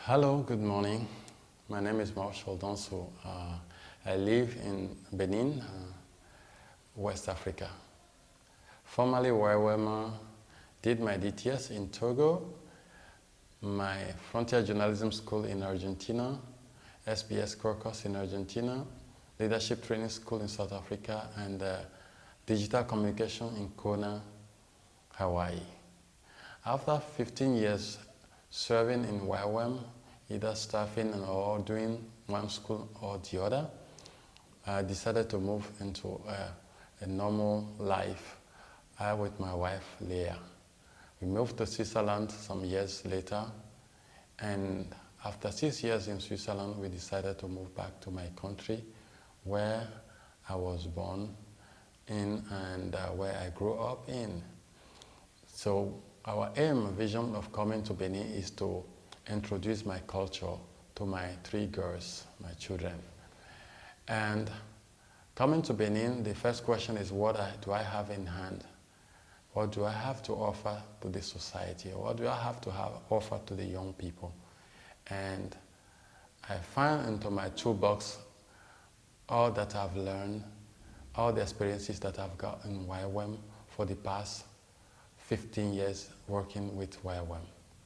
Hello, good morning. My name is Marshall Dansou. I live in Benin, West Africa. Formerly Ywam, did my DTS in Togo, my Frontier Journalism School in Argentina, SBS course in Argentina, Leadership Training School in South Africa, and Digital Communication in Kona, Hawaii. After 15 years serving in Ywam, either staffing or doing one school or the other, I decided to move into a normal life with my wife, Leah. We moved to Switzerland some years later, and after 6 years in Switzerland, we decided to move back to my country where I was born in and where I grew up in. So our aim, vision of coming to Benin is to introduce my culture to my 3 girls, my children. And coming to Benin, the first question is, what do I have in hand? What do I have to offer to the society? What do I have to offer to the young people? And I find into my toolbox all that I've learned, all the experiences that I've got in Ywam for the past 15 years working with Ywam.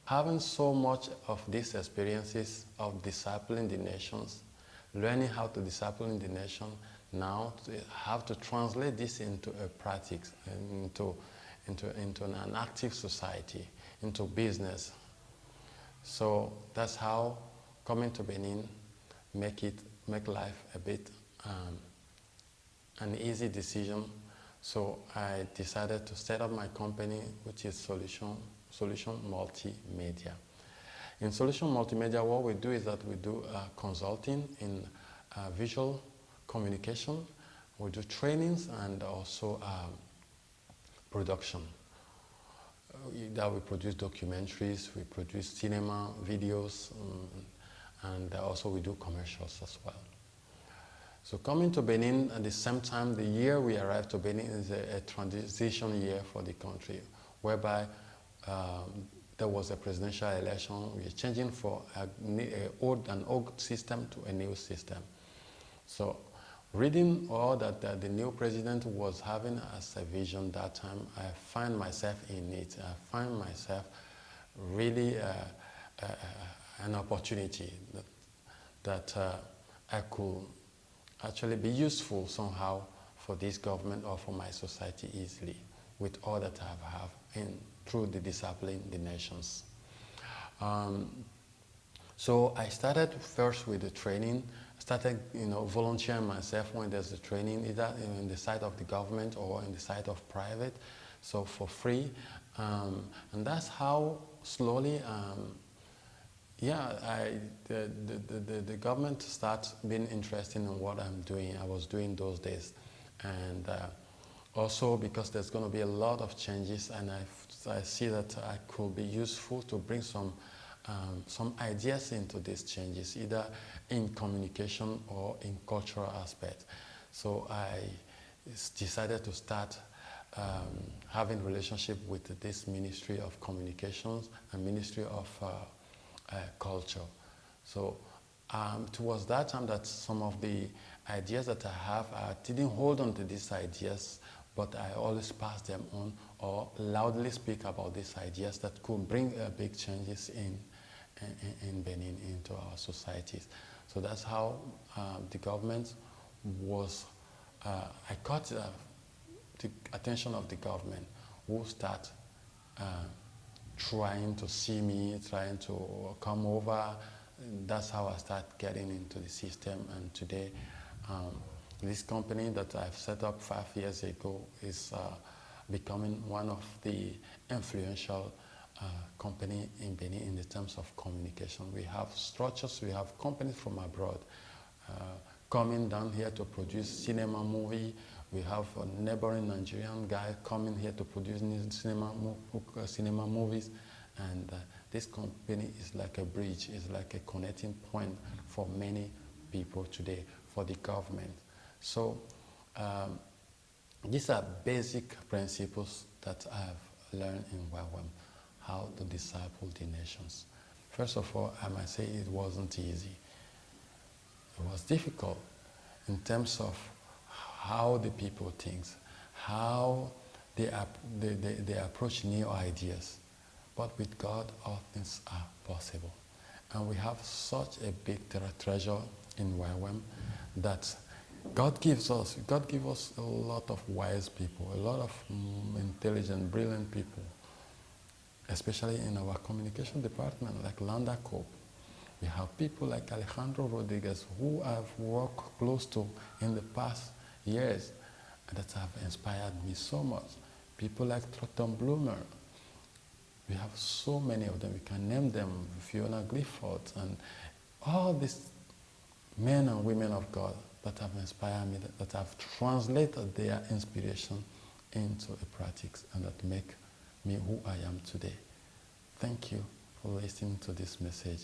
Having so much of these experiences of discipling the nations, learning how to discipline the nation, now have to translate this into a practice, into an active society, into business. So that's how coming to Benin make life a bit an easy decision. So I decided to set up my company, which is Solution Multimedia. In Solution Multimedia, what we do is that we do consulting in visual communication. We do trainings and also production. That we produce documentaries, we produce cinema, videos, and also we do commercials as well. So coming to Benin at the same time, the year we arrived to Benin is a transition year for the country, whereby there was a presidential election. We are changing from an old system to a new system. So reading all that the new president was having as a vision that time, I find myself in it. I find myself really an opportunity that I could actually be useful somehow for this government or for my society easily with all that I have through the discipline the nations. So I started first with the training. Started volunteering myself when there's a training, either in the side of the government or in the side of private, so for free. And that's how slowly the government starts being interested in what I was doing those days. And also because there's going to be a lot of changes, and I see that I could be useful to bring some ideas into these changes, either in communication or in cultural aspect. So I decided to start having relationship with this Ministry of Communications and Ministry of Culture. So towards that time, that some of the ideas that I have, I didn't hold on to these ideas, but I always pass them on or loudly speak about these ideas that could bring big changes in Benin, into our societies. So that's how the government was, I caught the attention of the government, who start trying to see me, trying to come over. That's how I start getting into the system. And today, this company that I've set up 5 years ago is becoming one of the influential company in Benin in the terms of communication. We have structures, we have companies from abroad coming down here to produce cinema movie. We have a neighboring Nigerian guy coming here to produce cinema movies. And this company is like a bridge, is like a connecting point for many people today, for the government. So these are basic principles that I have learned in Ywam, how to disciple the nations. First of all, I might say it wasn't easy. It was difficult in terms of how the people think, how they approach new ideas. But with God, all things are possible. And we have such a big treasure in Ywam that God gives us a lot of wise people, a lot of intelligent, brilliant people, especially in our communication department, like Landa Cope. We have people like Alejandro Rodriguez, who I've worked close to in the past years, that have inspired me so much. People like Trotton Bloomer. We have so many of them. We can name them, Fiona Clifford, and all these men and women of God that have inspired me, that have translated their inspiration into a practice and that make me who I am today. Thank you for listening to this message.